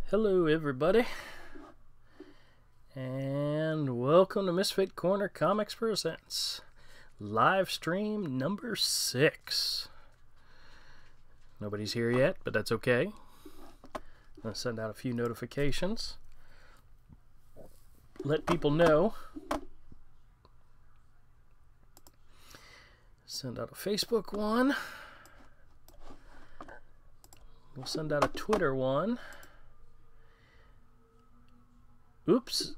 Hello everybody, and welcome to Misfit Corner Comics Presents live stream number 6. Nobody's here yet, but that's okay. I'm going to send out a few notifications, let people know. Send out a Facebook one. We'll send out a Twitter one. Oops.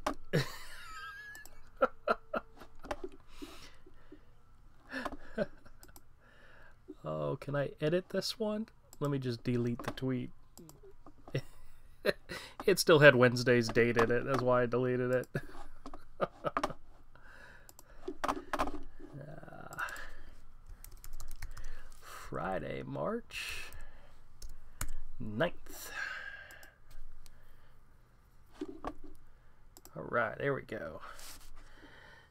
Oh, can I edit this one? Let me just delete the tweet. It still had Wednesday's date in it. That's why I deleted it. Friday, March 9th. Alright, there we go.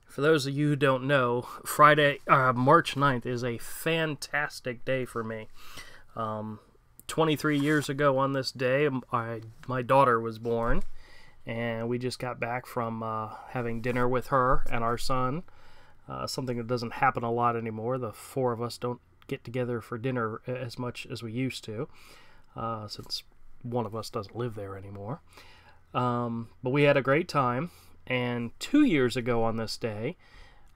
For those of you who don't know, Friday, March 9th is a fantastic day for me. 23 years ago on this day, my daughter was born, and we just got back from having dinner with her and our son. Something that doesn't happen a lot anymore. The four of us don't get together for dinner as much as we used to, since one of us doesn't live there anymore. But we had a great time, and 2 years ago on this day,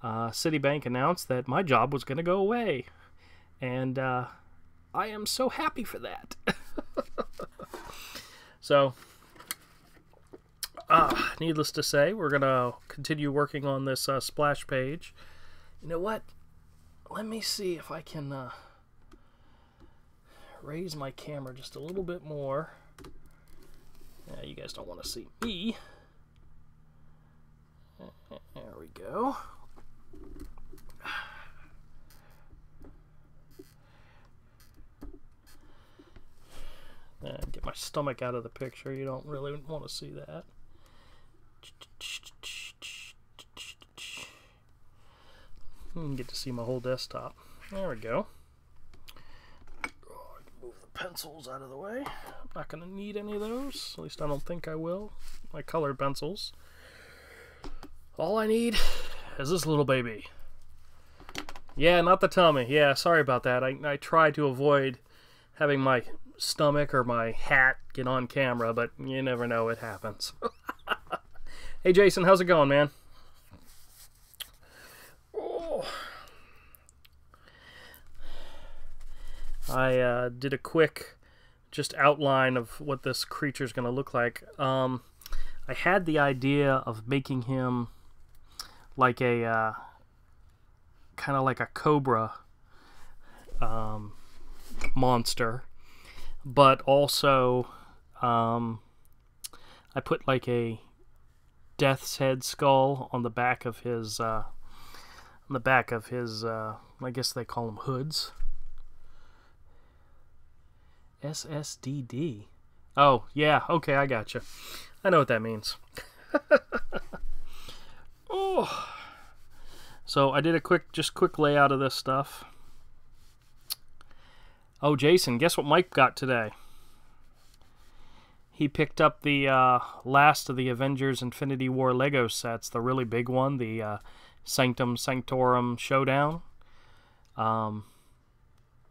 Citibank announced that my job was going to go away, and I am so happy for that. So, needless to say, we're going to continue working on this splash page. You know what? Let me see if I can raise my camera just a little bit more. Yeah, you guys don't want to see me. There we go. And get my stomach out of the picture. You don't really want to see that. You can get to see my whole desktop. There we go. Move the pencils out of the way. I'm not going to need any of those. At least I don't think I will. My colored pencils. All I need is this little baby. Yeah, not the tummy. Yeah, sorry about that. I try to avoid having my stomach or my hat get on camera, but you never know, it happens. Hey Jason, how's it going, man? Oh. I did a quick just outline of what this creature is going to look like. I had the idea of making him like a kind of like a cobra monster, but also I put like a death's head skull on the back of his I guess they call them hoods. SSDD. Oh, yeah, okay, I gotcha. I know what that means. Oh. So I did a quick layout of this stuff. Oh, Jason, guess what Mike got today? He picked up the last of the Avengers Infinity War Lego sets, the really big one, the Sanctum Sanctorum Showdown.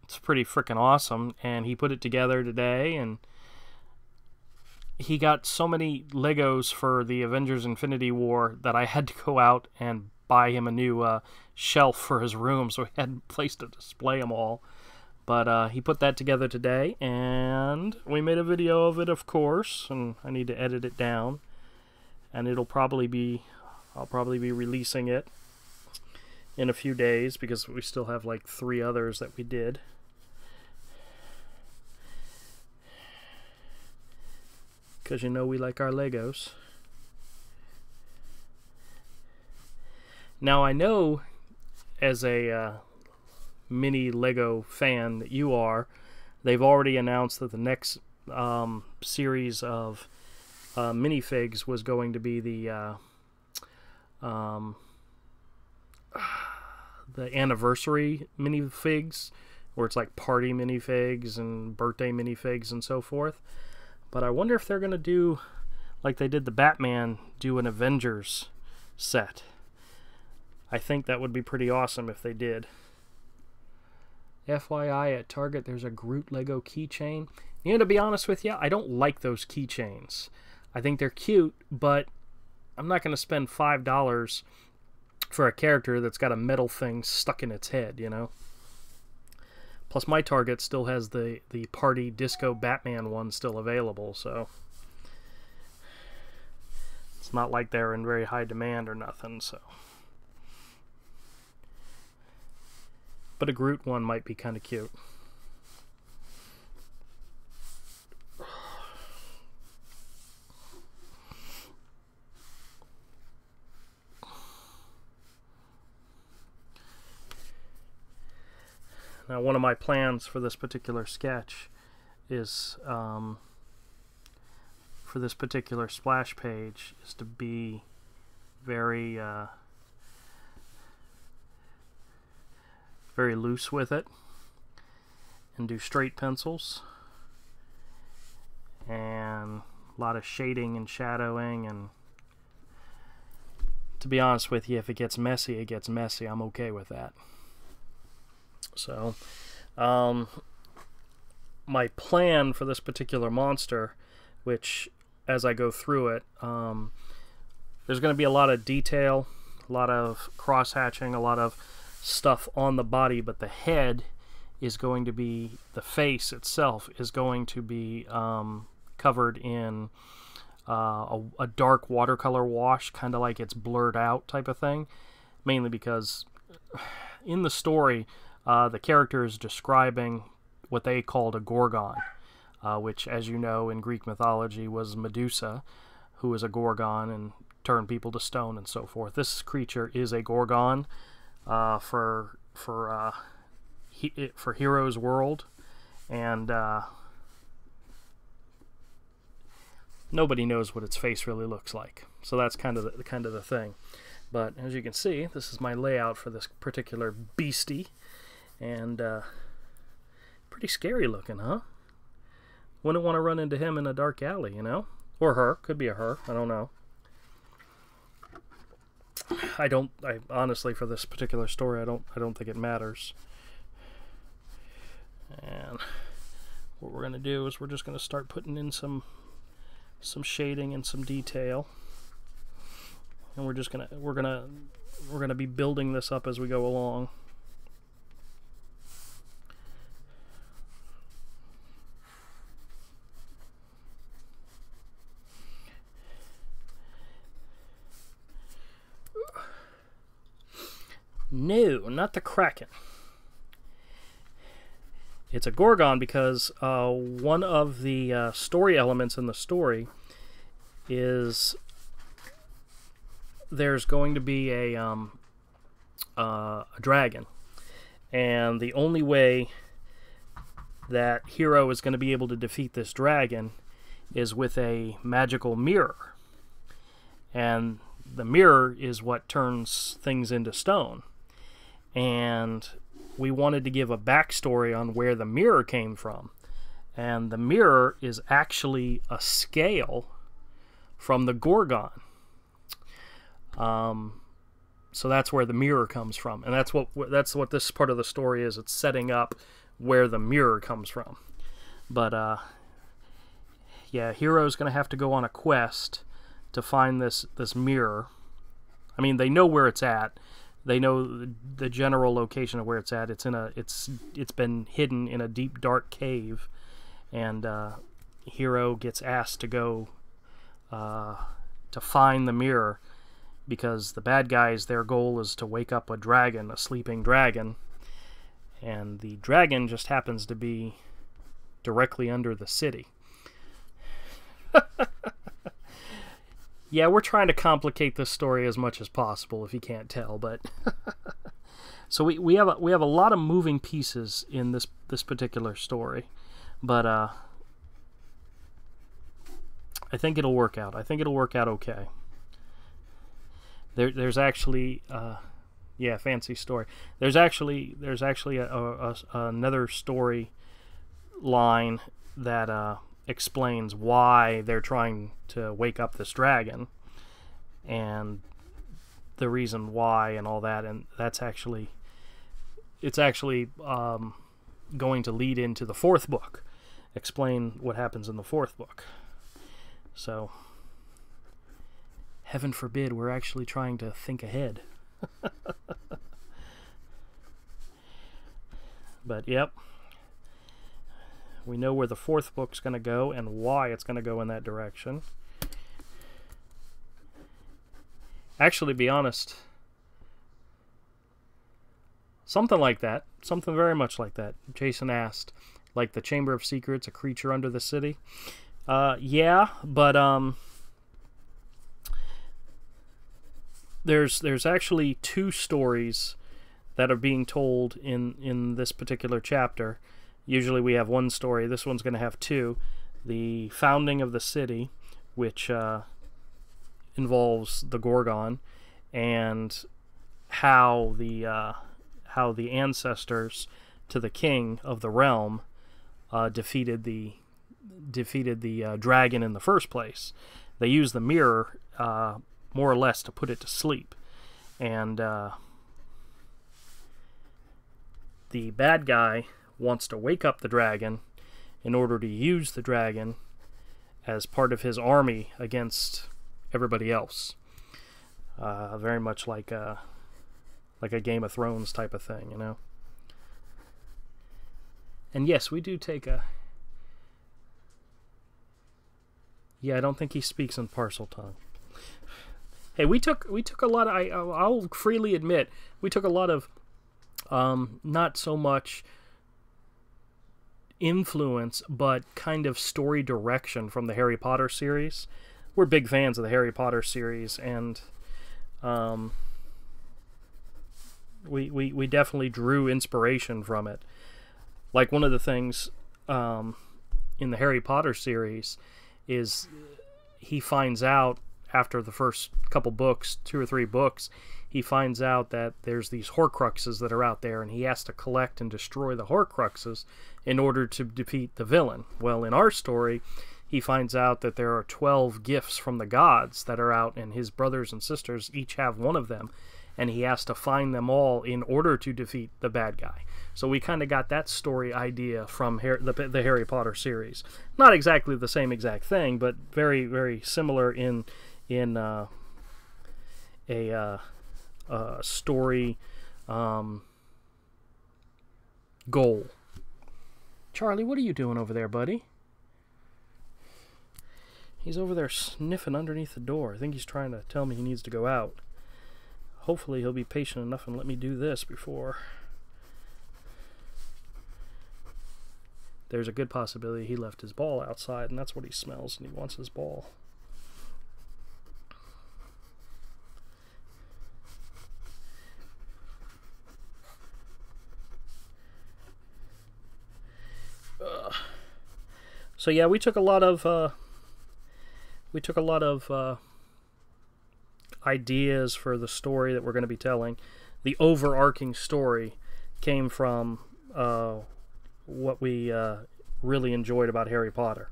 It's pretty freaking awesome, and he put it together today, and he got so many Legos for the Avengers Infinity War that I had to go out and buy him a new shelf for his room, so he had a place to display them all. But he put that together today, and we made a video of it, of course, and I need to edit it down, and I'll probably be releasing it in a few days, because we still have like 3 others that we did. Because you know we like our Legos. Now I know, as a mini Lego fan that you are, they've already announced that the next series of minifigs was going to be the anniversary minifigs, where it's like party minifigs and birthday minifigs and so forth. But I wonder if they're going to do, like they did the Batman, do an Avengers set. I think that would be pretty awesome if they did. FYI, at Target, there's a Groot Lego keychain. You know, to be honest with you, I don't like those keychains. I think they're cute, but I'm not going to spend $5 for a character that's got a metal thing stuck in its head, you know? Plus, my Target still has the Party Disco Batman one still available, so it's not like they're in very high demand or nothing, so. But a Groot one might be kind of cute. Now, one of my plans for this particular sketch is, for this particular splash page, is to be very, very loose with it and do straight pencils and a lot of shading and shadowing. And to be honest with you, if it gets messy, it gets messy. I'm okay with that. So, my plan for this particular monster, which as I go through it, there's going to be a lot of detail, a lot of cross-hatching, a lot of stuff on the body, but the head is going to be, the face itself is going to be covered in a dark watercolor wash, kind of like it's blurred out type of thing, mainly because in the story, the character is describing what they called a Gorgon, which, as you know, in Greek mythology was Medusa, who was a Gorgon and turned people to stone and so forth. This creature is a Gorgon for Hero's World, and nobody knows what its face really looks like. So that's kind of the thing. But as you can see, this is my layout for this particular beastie. And pretty scary looking, huh? Wouldn't want to run into him in a dark alley, you know? Or her. Could be a her. I don't know. I honestly, for this particular story, I don't think it matters. And what we're gonna do is we're just gonna start putting in some shading and some detail. And we're gonna be building this up as we go along. No, not the Kraken. It's a Gorgon because one of the story elements in the story is there's going to be a dragon, and the only way that Hero is going to be able to defeat this dragon is with a magical mirror, and the mirror is what turns things into stone. And we wanted to give a backstory on where the mirror came from. And the mirror is actually a scale from the Gorgon. So that's where the mirror comes from. And that's what this part of the story is. It's setting up where the mirror comes from. But, yeah, Hero's going to have to go on a quest to find this mirror. I mean, they know where it's at. They know the general location of where it's at. It's been hidden in a deep, dark cave, and Hero gets asked to go to find the mirror because the bad guys, their goal is to wake up a dragon, a sleeping dragon, and the dragon just happens to be directly under the city. Yeah, we're trying to complicate this story as much as possible, if you can't tell, but so we have a lot of moving pieces in this particular story, but I think it'll work out. I think it'll work out okay. There's actually yeah, fancy story. There's actually another story line that explains why they're trying to wake up this dragon and the reason why and all that, and it's actually going to lead into the fourth book, explain what happens in the fourth book. So heaven forbid we're actually trying to think ahead. But yep, we know where the fourth book's going to go and why it's going to go in that direction. Actually, to be honest, something like that, something very much like that. Jason asked, like the Chamber of Secrets, a creature under the city. Yeah, but there's actually two stories that are being told in this particular chapter. Usually we have one story. This one's going to have two. The founding of the city, which involves the Gorgon, and how the ancestors to the king of the realm defeated the dragon in the first place. They used the mirror more or less to put it to sleep, and the bad guy wants to wake up the dragon in order to use the dragon as part of his army against everybody else. Very much like a Game of Thrones type of thing, you know. And yes, we do take a... Yeah, I don't think he speaks in parcel tongue. Hey, we took a lot of... I'll freely admit, we took a lot of not so much influence, but kind of story direction from the Harry Potter series. We're big fans of the Harry Potter series, and we definitely drew inspiration from it. Like, one of the things in the Harry Potter series is he finds out after the first couple books, 2 or 3 books, he finds out that there's these Horcruxes that are out there, and he has to collect and destroy the Horcruxes in order to defeat the villain. Well, in our story, he finds out that there are 12 gifts from the gods that are out, and his brothers and sisters each have one of them, and he has to find them all in order to defeat the bad guy. So we kind of got that story idea from the Harry Potter series. Not exactly the same exact thing, but very, very similar in a story goal. Charlie, what are you doing over there, buddy? He's over there sniffing underneath the door. I think he's trying to tell me he needs to go out. Hopefully he'll be patient enough and let me do this before... There's a good possibility he left his ball outside, and that's what he smells, and he wants his ball. So yeah, we took a lot of ideas for the story that we're going to be telling. The overarching story came from what we really enjoyed about Harry Potter.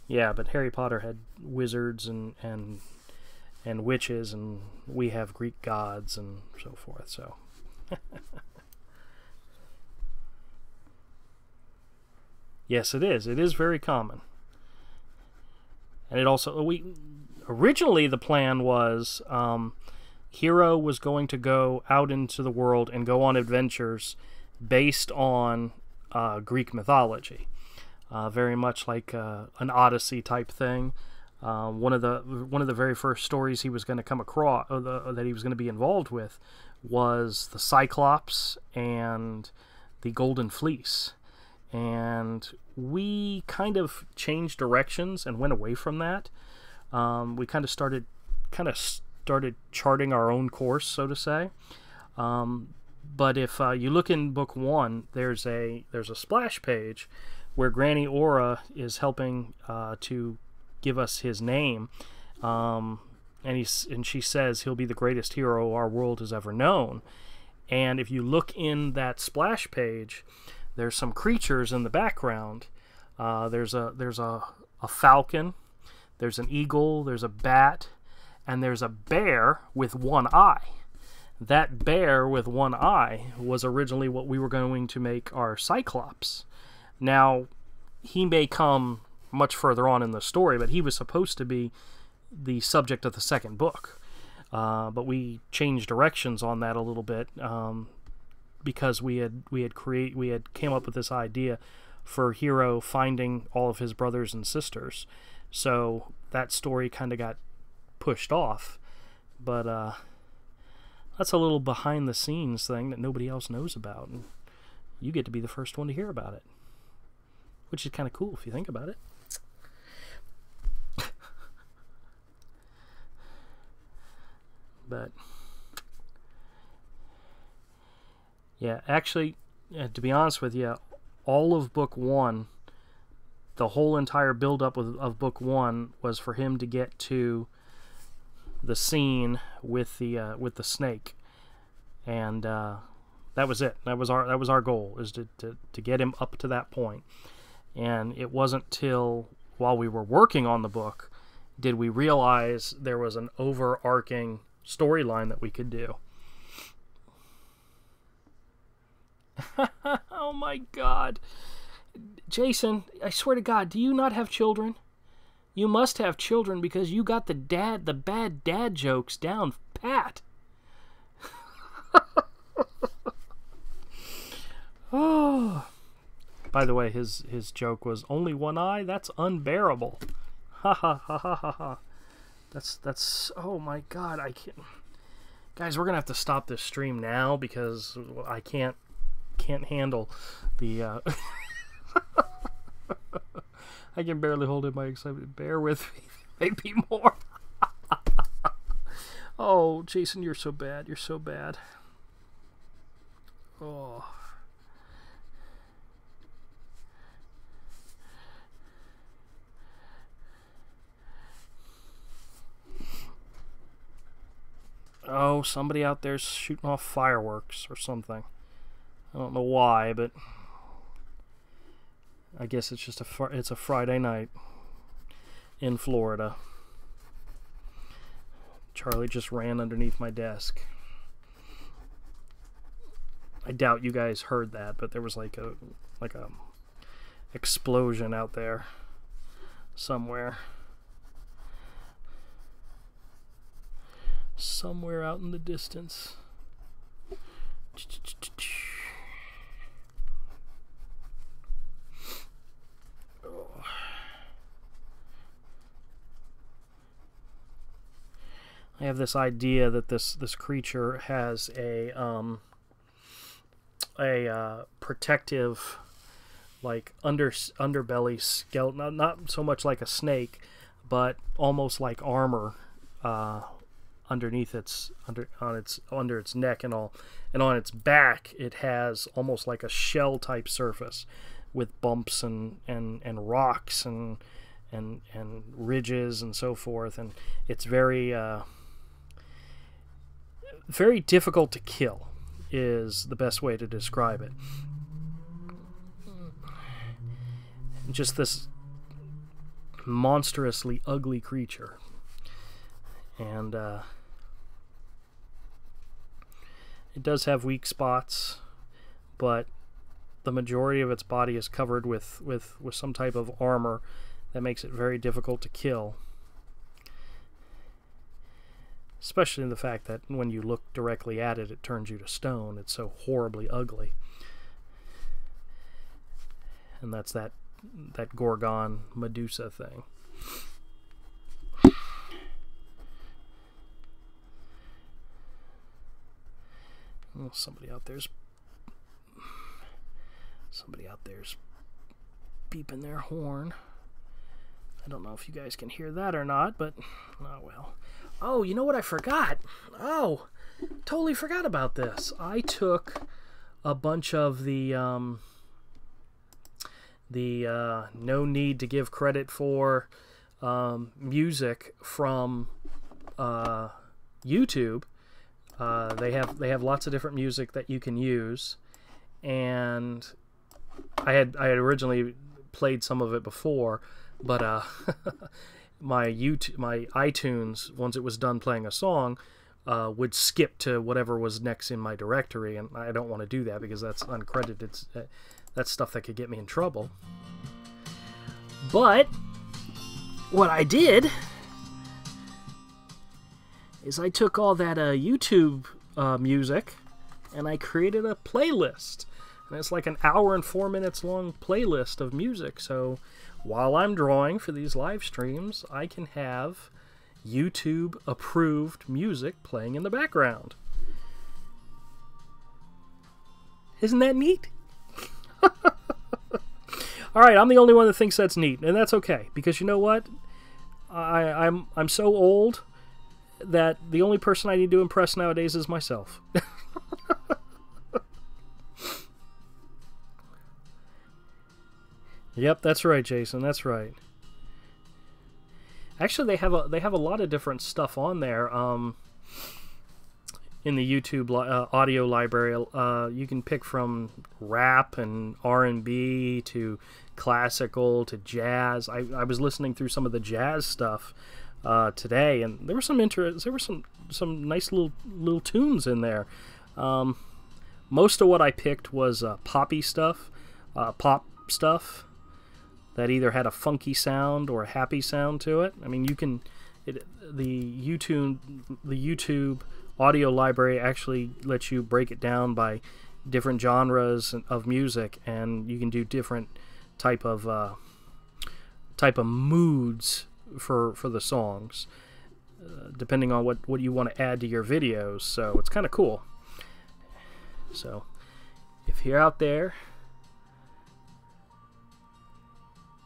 Yeah, but Harry Potter had wizards and witches, and we have Greek gods and so forth. So. Yes, it is. It is very common. And it also... Originally, the plan was... Hero was going to go out into the world and go on adventures based on Greek mythology. Very much like an Odyssey type thing. One of the very first stories he was going to come across, that he was going to be involved with, was the Cyclops and the Golden Fleece. And we kind of changed directions and went away from that. We kind of started charting our own course, so to say. But if you look in book 1, there's a splash page where Granny Aura is helping to give us his name, and she says he'll be the greatest hero our world has ever known. And if you look in that splash page, there's some creatures in the background. There's a falcon, there's an eagle, there's a bat, and there's a bear with one eye. That bear with one eye was originally what we were going to make our Cyclops. Now, he may come much further on in the story, but he was supposed to be the subject of the second book. But we changed directions on that a little bit because we had came up with this idea for Hero finding all of his brothers and sisters. So that story kind of got pushed off. But that's a little behind-the-scenes thing that nobody else knows about, and you get to be the first one to hear about it, which is kind of cool if you think about it. But yeah, actually, to be honest with you, all of book 1, the whole entire build-up of book 1 was for him to get to the scene with the snake, and that was it. That was our goal, is to get him up to that point. And it wasn't till while we were working on the book did we realize there was an overarching storyline that we could do. Oh my God, Jason! I swear to God, do you not have children? You must have children because you got the bad dad jokes down pat. Oh. By the way, his joke was only one eye? That's unbearable. Ha ha ha ha ha ha. That's oh my God, I can't. Guys, we're gonna have to stop this stream now because I can't handle the I can barely hold in my excitement. Bear with me. Maybe more. Oh, Jason, you're so bad. You're so bad. Oh. Oh, somebody out there's shooting off fireworks or something. I don't know why, but I guess it's just it's a Friday night in Florida. Charlie just ran underneath my desk. I doubt you guys heard that, but there was like a explosion out there somewhere. Somewhere out in the distance. I have this idea that this creature has a protective, like underbelly skeleton, not so much like a snake, but almost like armor underneath under its neck and all, and on its back it has almost like a shell type surface with bumps and rocks and ridges and so forth, and it's very very difficult to kill is the best way to describe it. Just this monstrously ugly creature. And it does have weak spots, but the majority of its body is covered with some type of armor that makes it very difficult to kill. Especially in the fact that when you look directly at it, it turns you to stone. It's so horribly ugly. And that's that Gorgon Medusa thing. Oh, somebody out there's beeping their horn. I don't know if you guys can hear that or not, but oh well. Oh, you know what I forgot? Oh, totally forgot about this. I took a bunch of the no need to give credit for music from YouTube. They have lots of different music that you can use, and I had originally played some of it before, but my iTunes, once it was done playing a song, would skip to whatever was next in my directory, and I don't want to do that because that's uncredited. That's stuff that could get me in trouble. But what I did is I took all that YouTube music and I created a playlist. And it's like an hour and 4 minutes long playlist of music. So while I'm drawing for these live streams, I can have YouTube approved music playing in the background. Isn't that neat? Alright, I'm the only one that thinks that's neat, and that's okay, because you know what? I'm so old that the only person I need to impress nowadays is myself. Yep, that's right, Jason. That's right. Actually, they have a lot of different stuff on there. In the YouTube audio library, you can pick from rap and R&B to classical to jazz. I was listening through some of the jazz stuff today, and there were some nice little tunes in there. Most of what I picked was poppy stuff, pop stuff that either had a funky sound or a happy sound to it. I mean, the YouTube audio library actually lets you break it down by different genres of music, and you can do different type of moods for the songs, depending on what you want to add to your videos. So it's kind of cool. So if you're out there,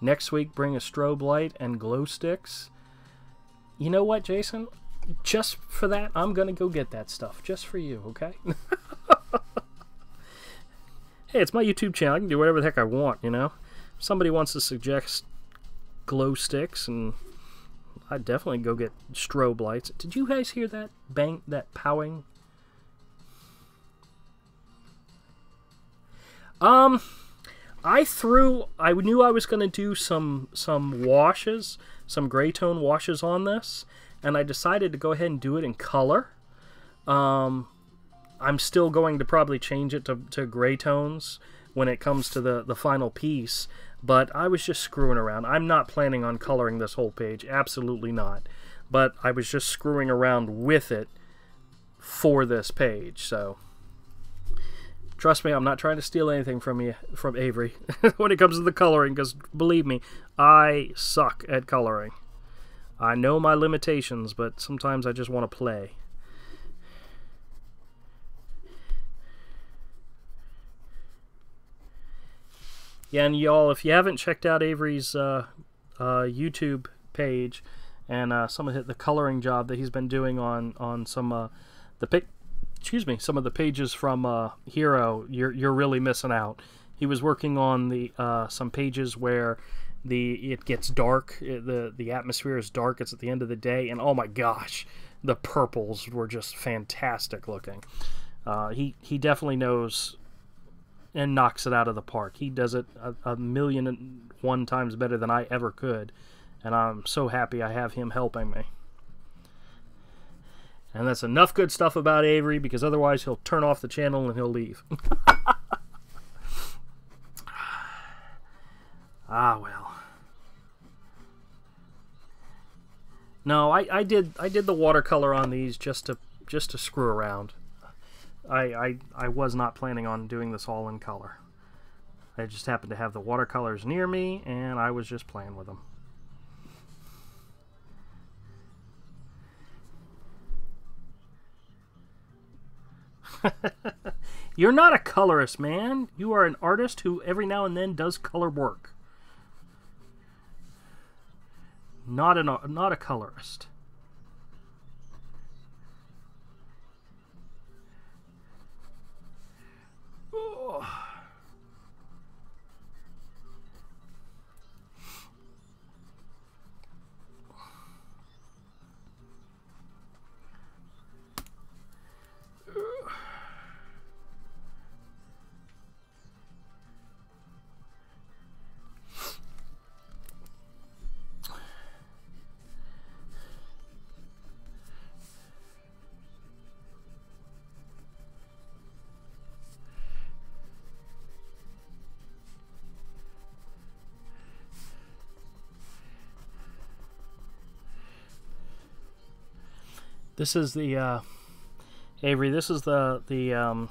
next week bring a strobe light and glow sticks. You know what, Jason? Just for that, I'm gonna go get that stuff just for you, okay? Hey, it's my YouTube channel. I can do whatever the heck I want, you know? If somebody wants to suggest glow sticks, and I'd definitely go get strobe lights. Did you guys hear that bang, that powing? I knew I was going to do some washes, some gray tone washes on this, and I decided to go ahead and do it in color. I'm still going to probably change it to gray tones when it comes to the final piece, but I was just screwing around. I'm not planning on coloring this whole page, absolutely not. But I was just screwing around with it for this page, so trust me, I'm not trying to steal anything from you, from Avery, when it comes to the coloring, because believe me, I suck at coloring. I know my limitations, but sometimes I just want to play. Yeah, and y'all, if you haven't checked out Avery's YouTube page and some of the coloring job that he's been doing on some some of the pages from Hero, you're really missing out. He was working on the some pages where it gets dark, the atmosphere is dark, it's at the end of the day, and oh my gosh, the purples were just fantastic looking. He definitely knows and knocks it out of the park. He does it a million and one times better than I ever could, and I'm so happy I have him helping me. And that's enough good stuff about Avery, because otherwise he'll turn off the channel and he'll leave. Ah, well. No, I did the watercolor on these just to screw around. I was not planning on doing this all in color. I just happened to have the watercolors near me, and I was just playing with them. You're not a colorist, man. You are an artist who every now and then does color work. Not a colorist. Oh. This is the Avery. This is the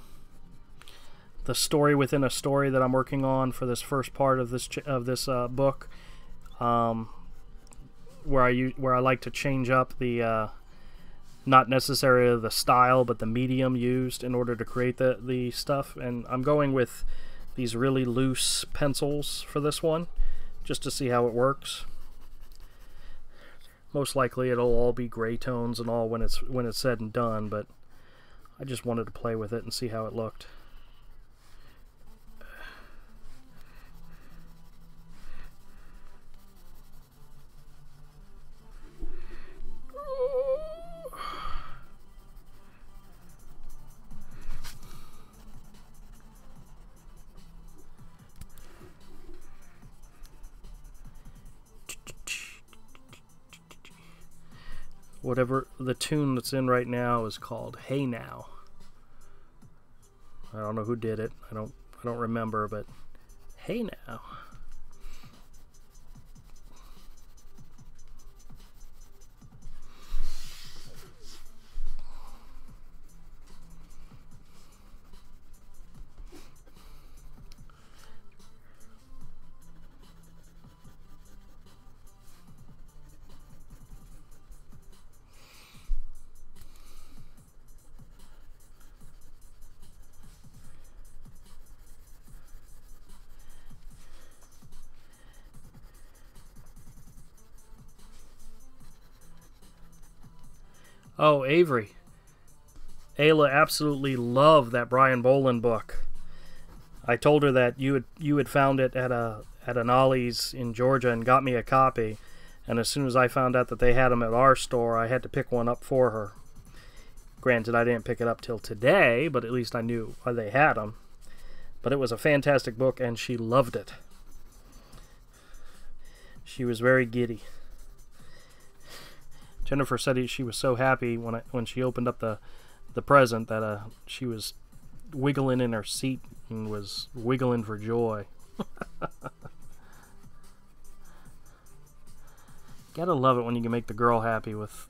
story within a story that I'm working on for this first part of this book, where I like to change up the not necessarily the style, but the medium used in order to create the stuff. And I'm going with these really loose pencils for this one, just to see how it works. Most likely it'll all be gray tones and all when it's said and done, but I just wanted to play with it and see how it looked. Whatever the tune that's in right now is called Hey Now. I don't know who did it. I don't remember, but Hey Now. Oh, Avery. Ayla absolutely loved that Brian Boland book. I told her that you had found it at an Ollie's in Georgia and got me a copy. And as soon as I found out that they had them at our store, I had to pick one up for her. Granted, I didn't pick it up till today, but at least I knew they had them. But it was a fantastic book, and she loved it. She was very giddy. Jennifer said she was so happy when she opened up the present that she was wiggling in her seat and was wiggling for joy. Gotta love it when you can make the girl happy with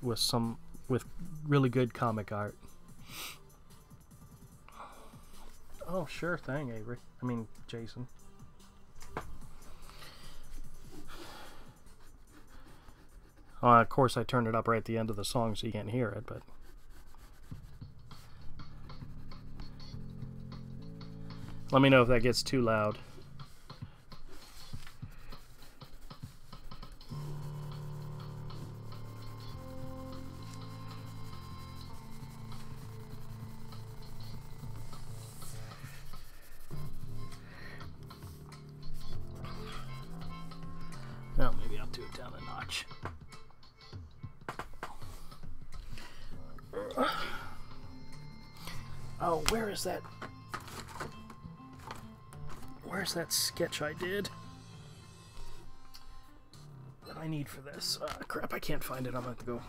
really good comic art. Oh, sure thing, Avery. I mean, Jason. Of course, I turned it up right at the end of the song so you can't hear it, but... Let me know if that gets too loud. Well, maybe I'll do it down a notch. Oh, where's that sketch I did that I need for this? Crap, I can't find it. I'm going to have to go.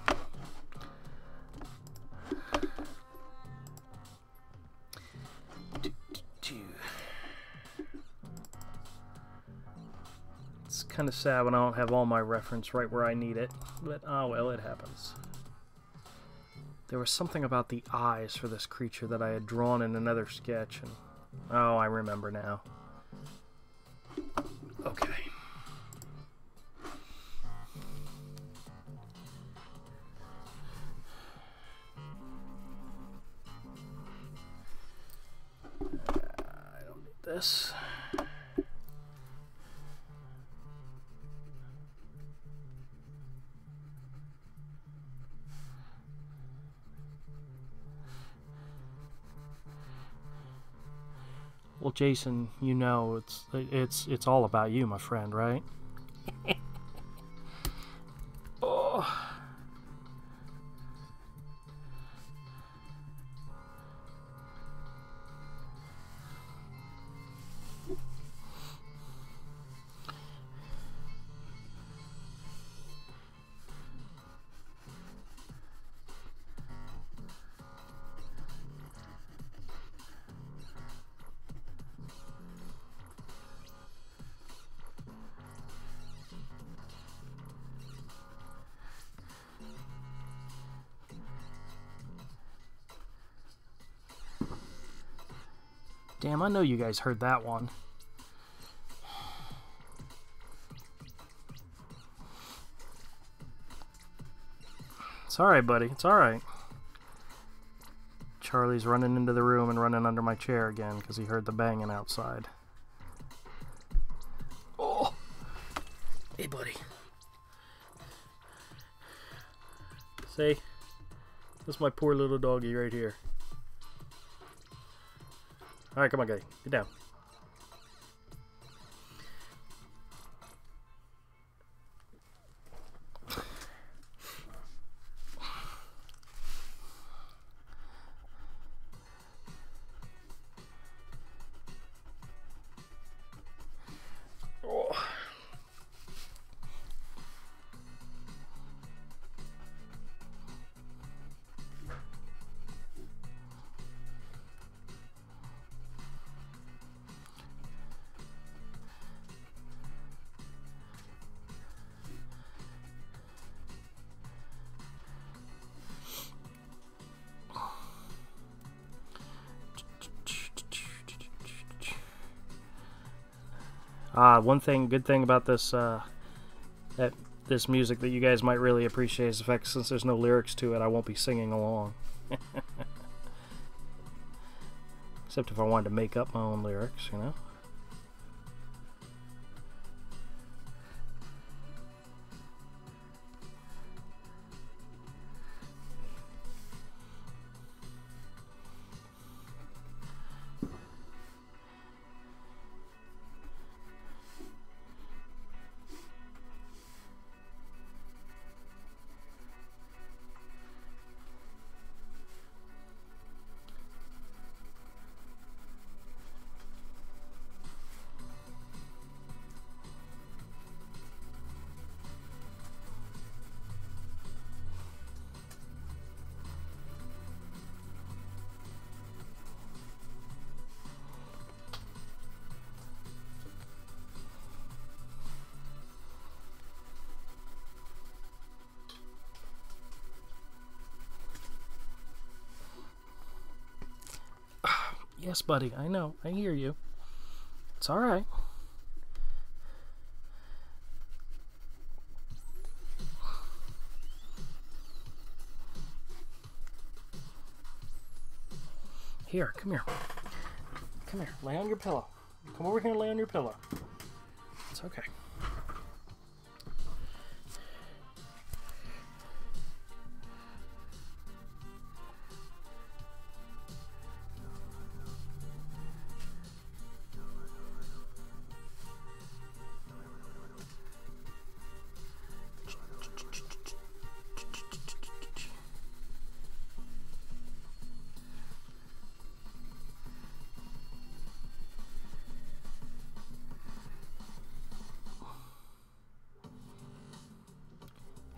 It's kind of sad when I don't have all my reference right where I need it, but oh well, it happens. There was something about the eyes for this creature that I had drawn in another sketch, and oh, I remember now. Okay. I don't need this. Well, Jason, you know it's all about you, my friend, right? Oh. Damn, I know you guys heard that one. It's alright, buddy. It's alright. Charlie's running into the room and running under my chair again because he heard the banging outside. Oh! Hey, buddy. See? This is my poor little doggy right here. Alright, come on, guy. Get down. Oh. One good thing about this this music that you guys might really appreciate is the fact since there's no lyrics to it, I won't be singing along. Except if I wanted to make up my own lyrics, you know? Yes, buddy, I know. I hear you. It's alright. Here, come here. Come here, lay on your pillow. Come over here and lay on your pillow. It's okay.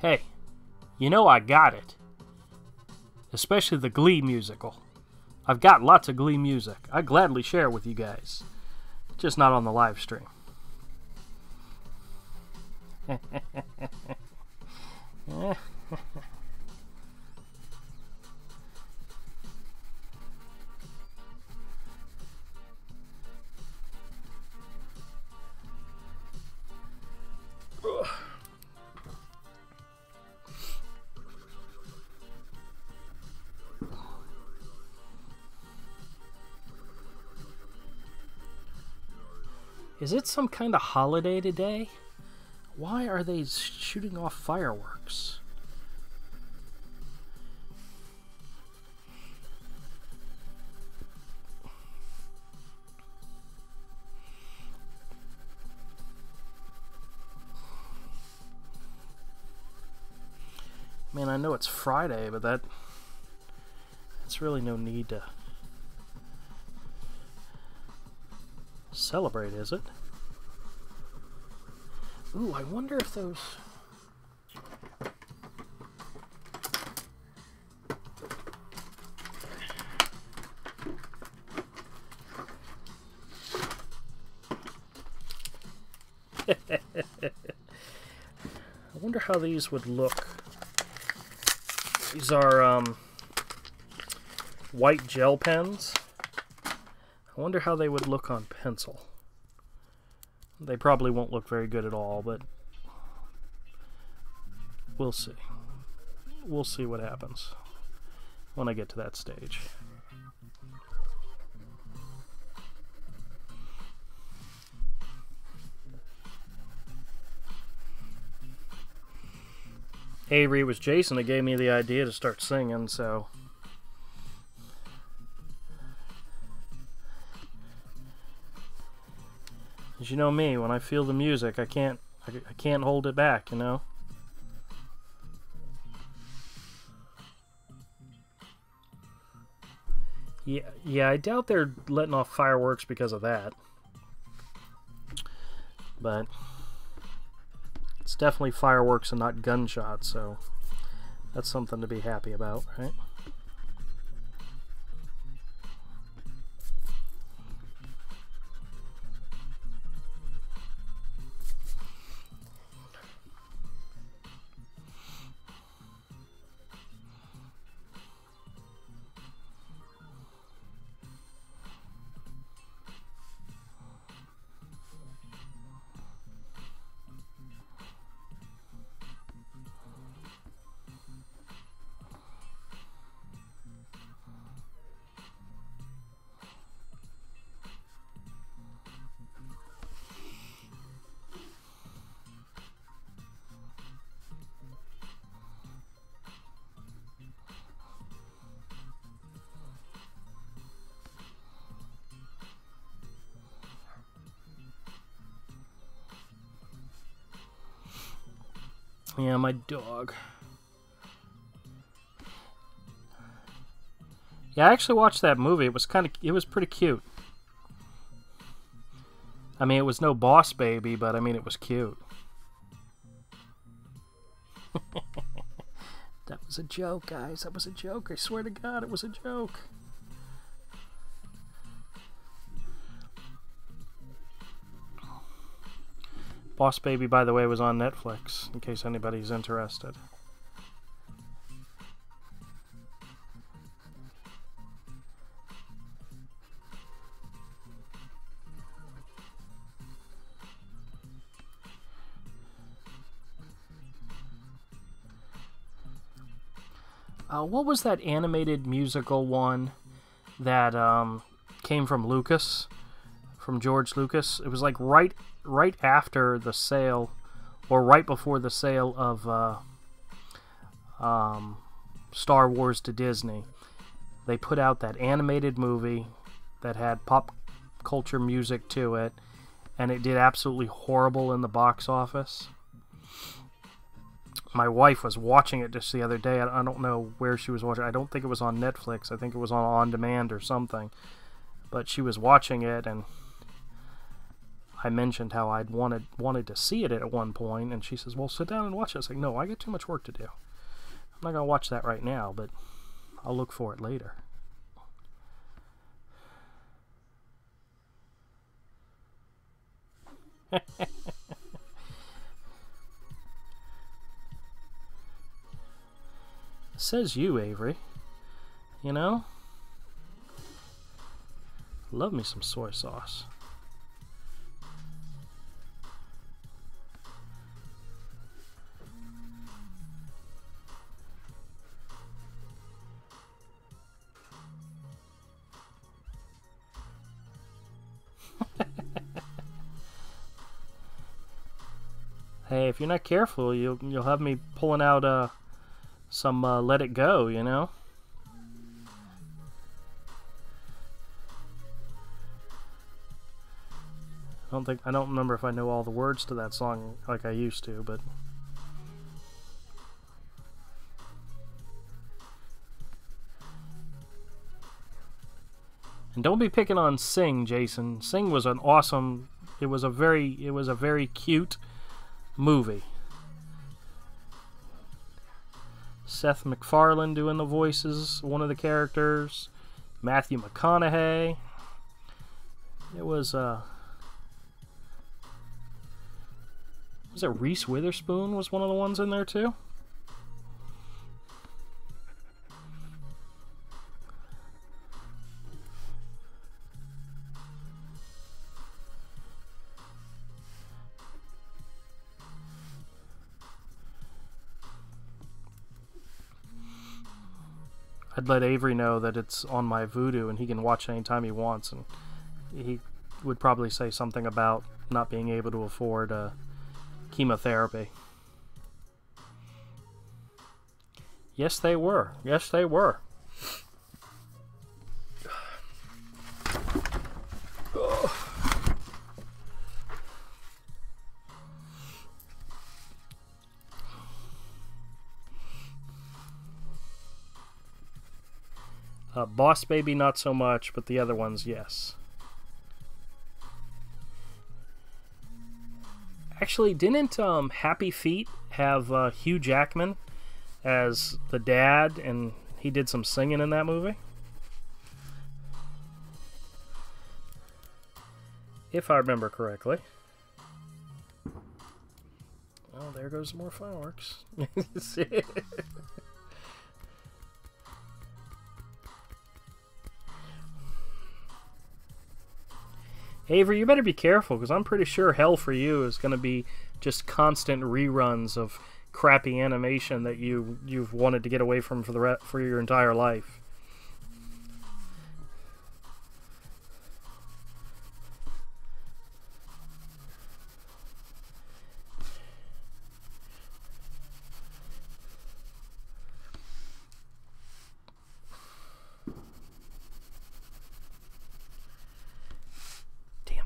Hey, you know I got it. Especially the Glee musical. I've got lots of Glee music. I'd gladly share it with you guys. Just not on the live stream. Is it some kind of holiday today? Why are they shooting off fireworks? I mean, I know it's Friday, but that's really no need to celebrate, is it? Ooh, I wonder if those... I wonder how these would look. These are white gel pens. I wonder how they would look on pencil. They probably won't look very good at all, but we'll see. We'll see what happens when I get to that stage. Avery, it was Jason that gave me the idea to start singing, so... As you know me, when I feel the music, I can't hold it back, you know? Yeah, I doubt they're letting off fireworks because of that. But it's definitely fireworks and not gunshots, so that's something to be happy about, right? Yeah, my dog. Yeah, I actually watched that movie. It was pretty cute. I mean, it was no Boss Baby, but I mean, it was cute. That was a joke, guys. That was a joke. I swear to God, it was a joke. Boss Baby, by the way, was on Netflix, in case anybody's interested. What was that animated musical one that came from Lucas, from George Lucas? It was like right after the sale, or right before the sale of Star Wars to Disney. They put out that animated movie that had pop culture music to it, and it did absolutely horrible in the box office. My wife was watching it just the other day. I don't know where she was watching. I don't think it was on Netflix. I think it was on demand or something. But she was watching it, and I mentioned how I'd wanted to see it at one point, and she says, "Well, sit down and watch it." I was like, "No, I got too much work to do. I'm not gonna watch that right now, but I'll look for it later." Says you, Avery. You know? Love me some soy sauce. Hey, if you're not careful, you'll have me pulling out some Let It Go, you know? I don't remember if I know all the words to that song like I used to, but and don't be picking on Sing, Jason. Sing was an awesome. It was a very cute movie. Seth MacFarlane doing the voices, one of the characters. Matthew McConaughey. It was it Reese Witherspoon was one of the ones in there too? I'd let Avery know that it's on my Vudu and he can watch anytime he wants, and he would probably say something about not being able to afford chemotherapy. Yes, they were. Yes, they were. Boss Baby, not so much, but the other ones, yes. Actually, didn't Happy Feet have Hugh Jackman as the dad, and he did some singing in that movie? If I remember correctly. Oh, there goes more fireworks. Avery, you better be careful, because I'm pretty sure Hell for You is going to be just constant reruns of crappy animation that you've wanted to get away from for your entire life.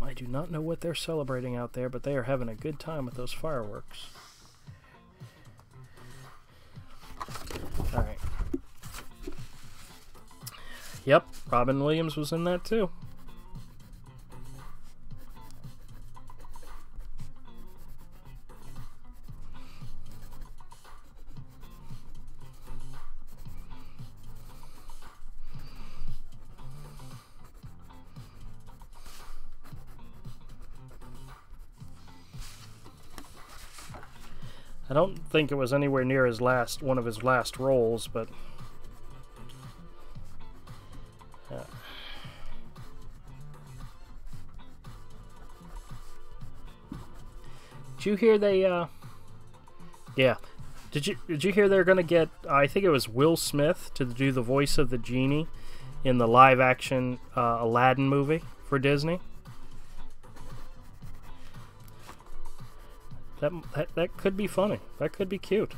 I do not know what they're celebrating out there, but they are having a good time with those fireworks. Alright. Yep, Robin Williams was in that too. I don't think it was anywhere near one of his last roles, but did you hear they yeah, did you hear they're gonna get, I think it was Will Smith to do the voice of the genie in the live action Aladdin movie for Disney? That could be funny. That could be cute.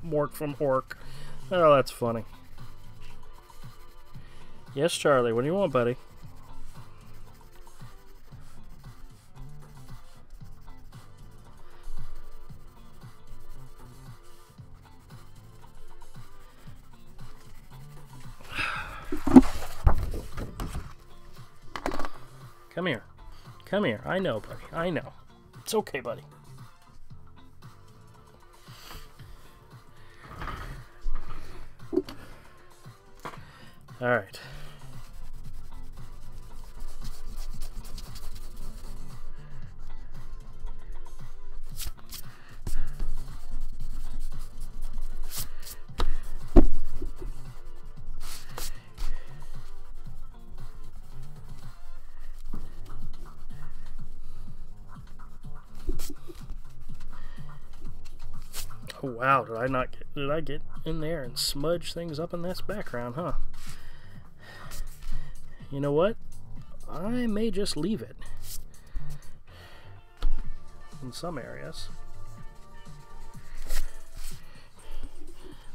Mork from Hork. Oh, that's funny. Yes, Charlie, what do you want, buddy? Come here. Come here. I know, buddy. I know. It's okay, buddy. All right. Oh wow, did I get in there and smudge things up in this background, huh? You know what? I may just leave it in some areas.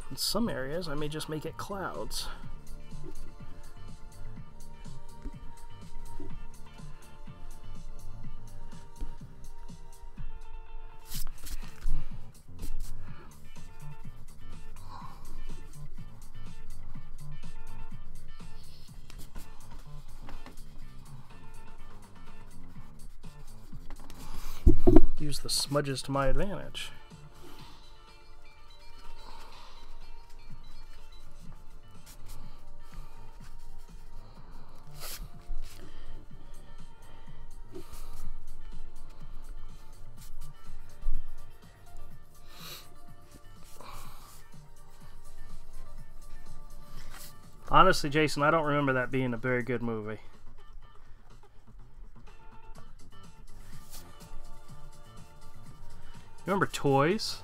In some areas, I may just make it clouds. use the smudges to my advantage. Honestly, Jason, I don't remember that being a very good movie. Remember Toys?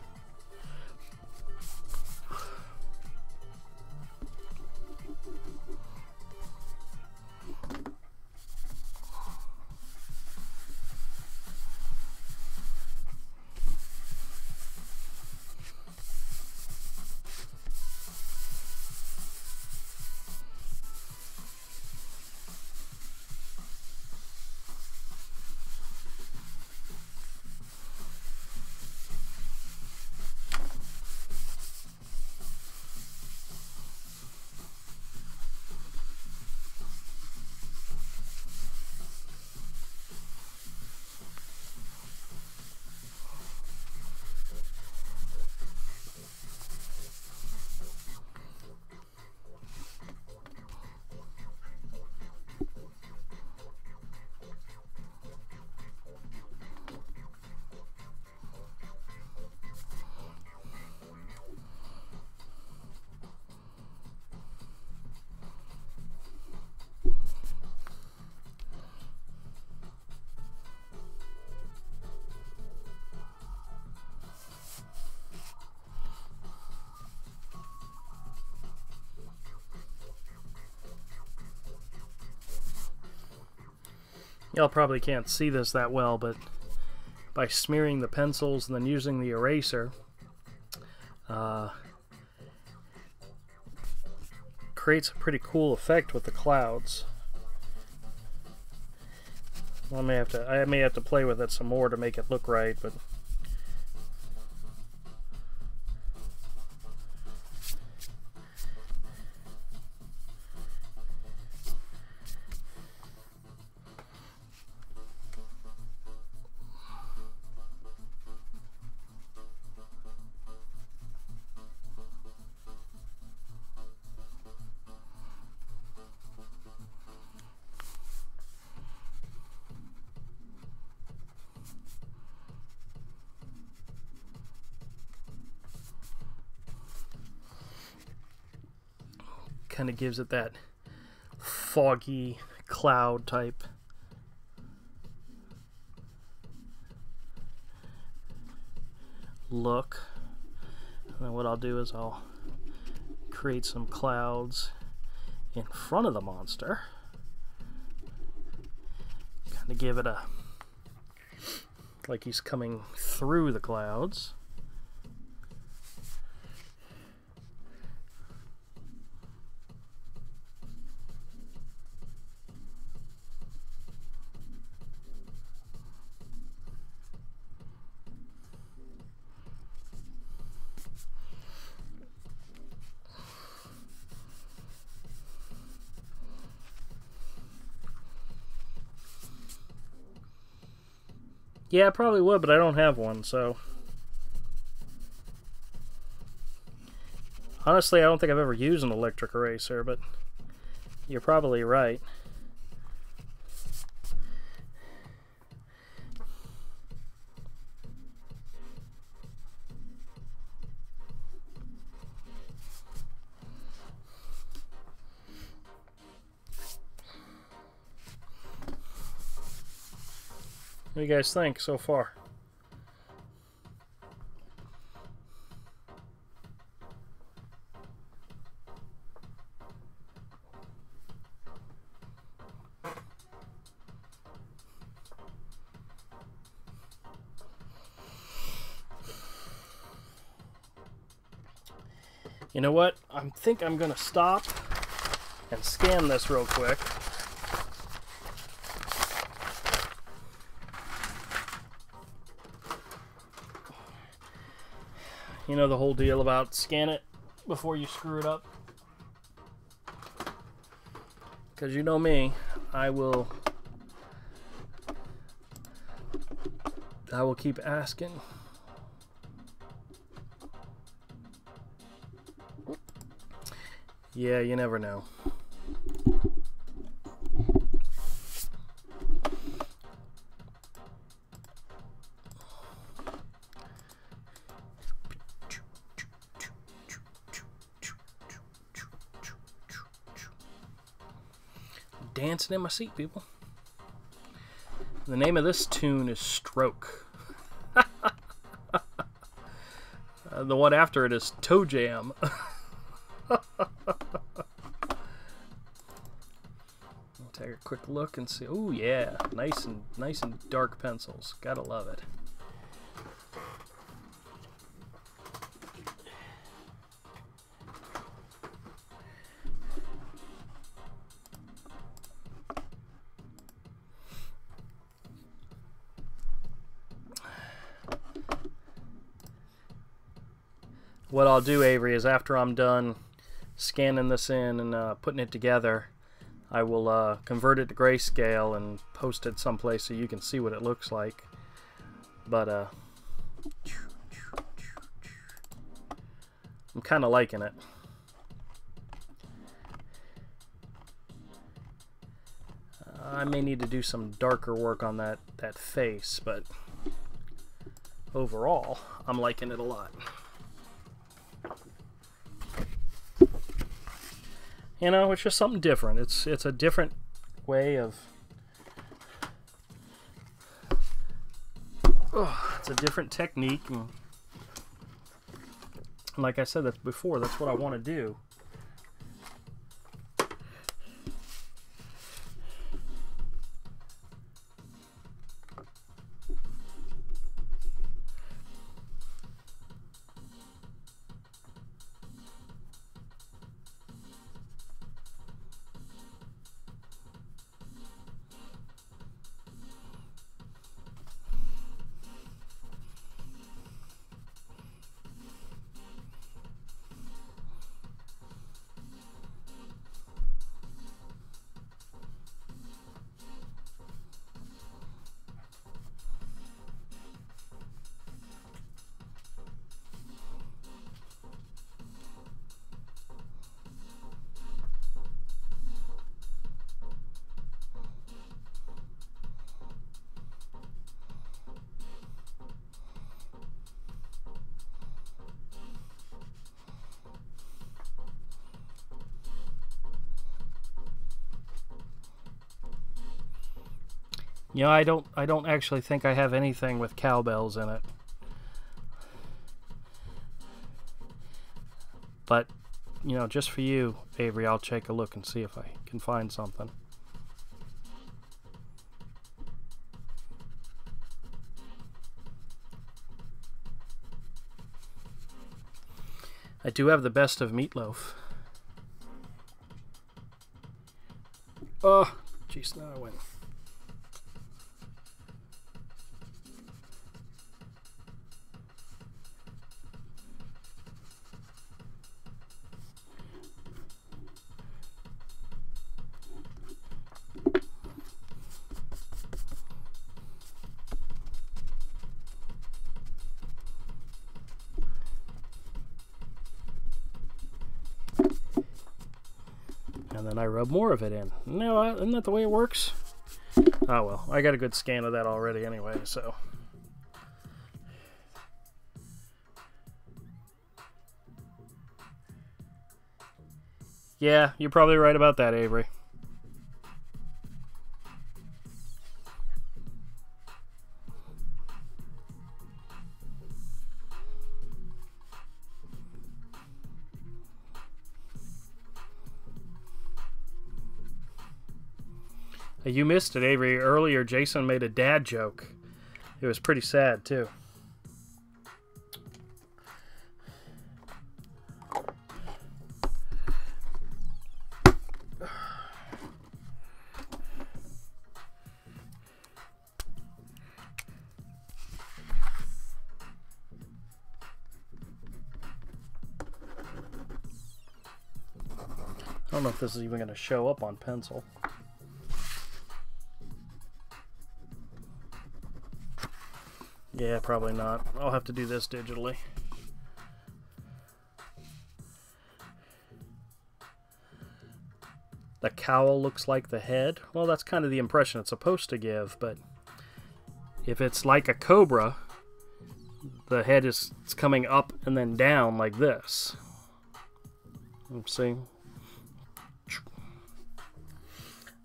Y'all probably can't see this that well, but by smearing the pencils and then using the eraser, creates a pretty cool effect with the clouds. I may have to play with it some more to make it look right, but kind of gives it that foggy cloud type look. And then what I'll do is I'll create some clouds in front of the monster, kind of give it a, like he's coming through the clouds. Yeah, I probably would, but I don't have one, so... Honestly, I don't think I've ever used an electric eraser, but you're probably right. What do you guys think so far? You know what? I think I'm gonna stop and scan this real quick. You know the whole deal about scan it before you screw it up? Because you know me, I will I will keep asking. Yeah, you never know. Dancing in my seat, people. The name of this tune is Stroke. The one after it is Toe Jam. Take a quick look and see. Oh yeah, nice and dark pencils. Gotta love it. What I'll do, Avery, is after I'm done scanning this in and putting it together, I will convert it to grayscale and post it someplace so you can see what it looks like. But I'm kind of liking it. I may need to do some darker work on that face, but overall, I'm liking it a lot. You know, it's just something different. It's a different way of... it's a different technique. And like I said that before, that's what I want to do. You know, I don't actually think I have anything with cowbells in it. But, you know, just for you, Avery, I'll take a look and see if I can find something. I do have the Best of Meatloaf. Oh, jeez, now I went. And then I rub more of it in. No, isn't that the way it works? Oh well, I got a good scan of that already anyway, so. Yeah, you're probably right about that, Avery. You missed it, Avery. Earlier, Jason made a dad joke. It was pretty sad, too. I don't know if this is even going to show up on pencil. Yeah, probably not. I'll have to do this digitally. The cowl looks like the head. Well, that's kind of the impression it's supposed to give, but if it's like a cobra, the head is coming up and then down like this. See?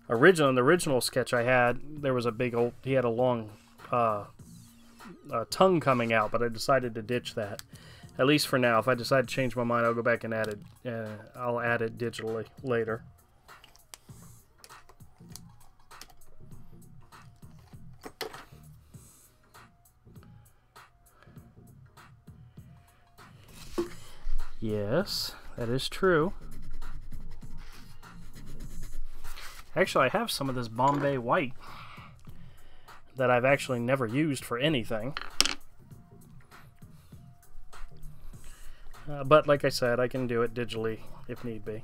The original sketch I had, there was a big old, he had a long tongue coming out, but I decided to ditch that. At least for now. If I decide to change my mind, I'll go back and add it. I'll add it digitally later. Yes, that is true. Actually, I have some of this Bombay white that I've actually never used for anything. But like I said, I can do it digitally if need be. I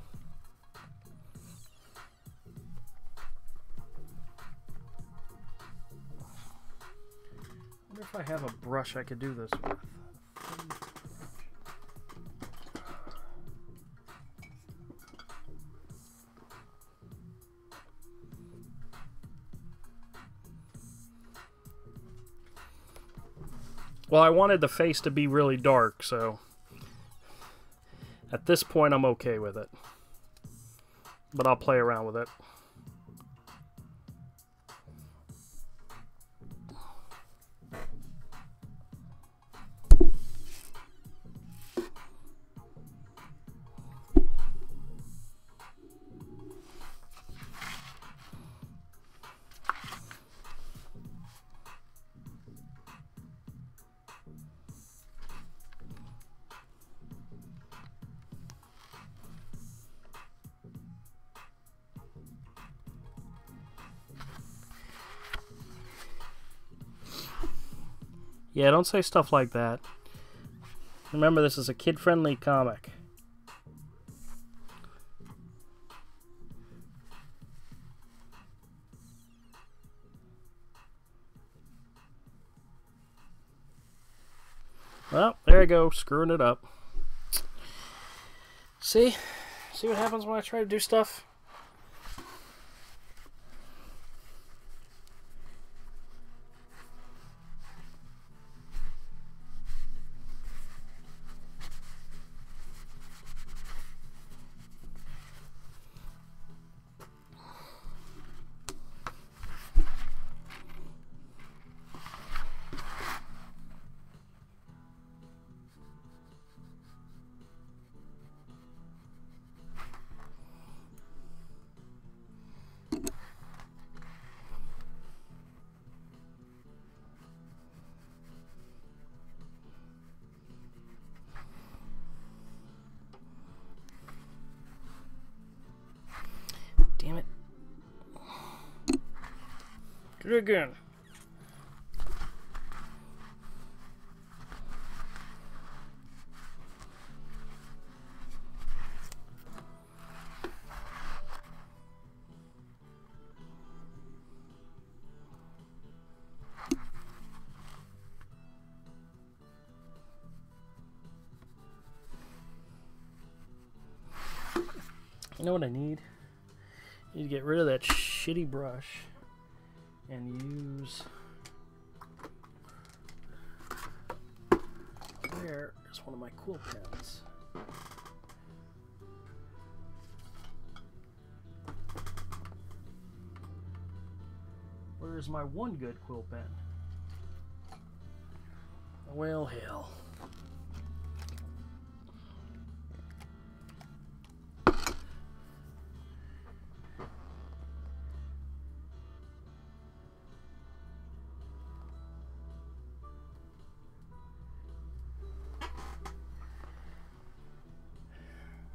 wonder if I have a brush I could do this with. Well, I wanted the face to be really dark, so at this point I'm okay with it. But I'll play around with it. Yeah, don't say stuff like that. Remember, this is a kid-friendly comic. Well, there you go, screwing it up. See? See what happens when I try to do stuff? Damn it. Do it again. You know what I need? I need to get rid of that shitty brush and use... Where is one of my quill pens? Where is my one good quill pen? Well, hell.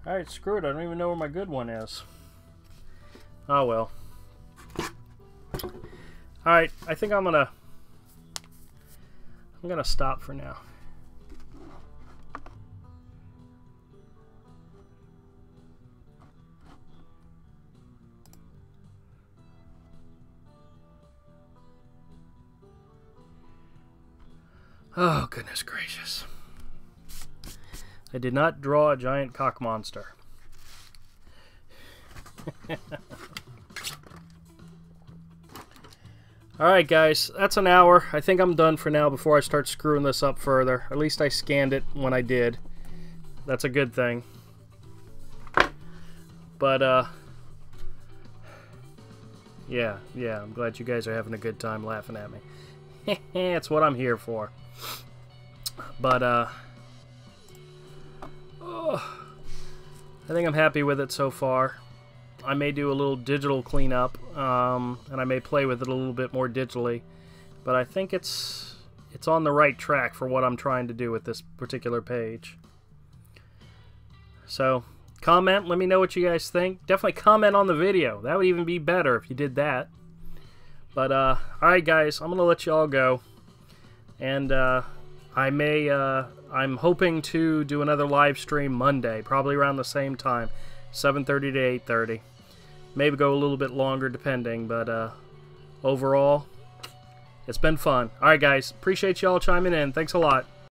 Alright, screw it. I don't even know where my good one is. Oh well. Alright, I think I'm gonna stop for now. Oh, goodness gracious. I did not draw a giant cock monster. Alright guys, that's an hour. I think I'm done for now before I start screwing this up further. At least I scanned it when I did. That's a good thing. But, yeah, I'm glad you guys are having a good time laughing at me. That's what I'm here for. But, oh, I think I'm happy with it so far. I may do a little digital cleanup, and I may play with it a little bit more digitally, but I think it's on the right track for what I'm trying to do with this particular page. So, comment, let me know what you guys think. Definitely comment on the video. That would even be better if you did that. But, alright guys, I'm going to let you all go. And, I'm hoping to do another live stream Monday, probably around the same time, 7:30 to 8:30. Maybe go a little bit longer depending, but overall, it's been fun. Alright guys, appreciate y'all chiming in. Thanks a lot.